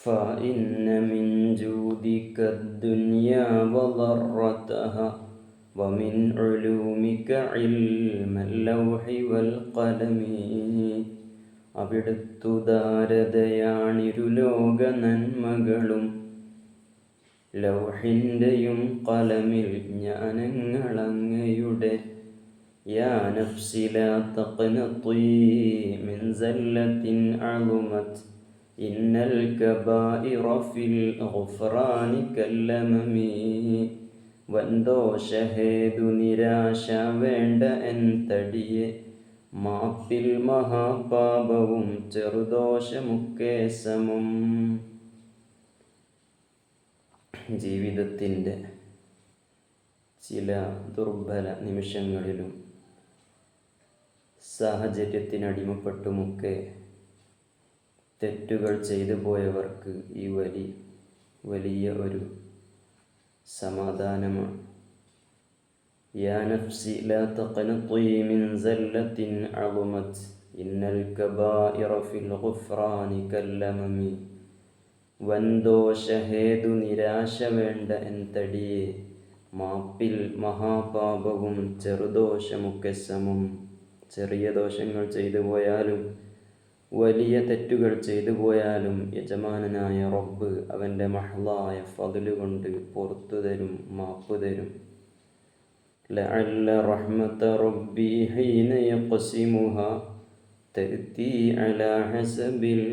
فإن من جودك الدنيا وضرتها ومن علومك علم اللوح والقلم. അവിടുത്തു ധാരതയാണിരുലോക നന്മകളും ലൗഹിൻ്റെയും ഖലമിൽ ജ്ഞാനങ്ങളങ്ങയുടെ. യാ നഫ്സി ലാ തഖ്നതി മിൻ സല്ലത്തിൻ അളുമത് ഇന്നൽ കബായിറ ഫിൽ ഗുഫ്റാനി കല്ലമമി. വൻദോഷഹേതു നിരാശ വേണ്ട എൻ തടിയെ, മാപ്പിൽ മഹാപാപവും ചെറുദോഷമൊക്കെ സമം. ജീവിതത്തിൻ്റെ ചില ദുർബല നിമിഷങ്ങളിലും സാഹചര്യത്തിനടിമപ്പെട്ടുമൊക്കെ തെറ്റുകൾ ചെയ്തു പോയവർക്ക് ഈ വലിയ ഒരു സമാധാനമാണ്. യാ നഫ്സി ലാ തഖ്നതി മിൻ സല്ലത്തിൻ അളുമത് ഇന്നൽ കബായിറ ഫിൽ ഗുഫ്റാനി കല്ലമമി. വൻദോഷഹേതു നിരാശ വേണ്ട എൻ തടിയെ, മാപ്പിൽ മഹാപാപവും ചെറുദോഷമൊക്കെ സമം. ചെറിയ ദോഷങ്ങൾ ചെയ്തു പോയാലും വലിയ തെറ്റുകൾ ചെയ്തു പോയാലും യജമാനനായ റബ്ബ് അവൻ്റെ മഹ്ളായ ഫദ്ല് കൊണ്ട് പുറത്തു തരും, മാപ്പ് തരും. ലഅല്ല റഹ്മത റബ്ബി ഹീന യഖ്സിമുഹാ തഅതി അലാ ഹസബിൽ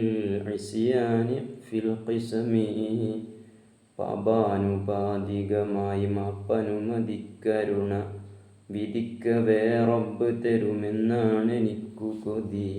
ഇസ്യാനി ഫിൽ ഖിസ്മി. പാപാനുപാതികമായി മാപ്പനുമതിക്കരുണ വിധിക്കവേ റബ്ബ് തരുമെന്നാണ് എനിക്കു കൊതി.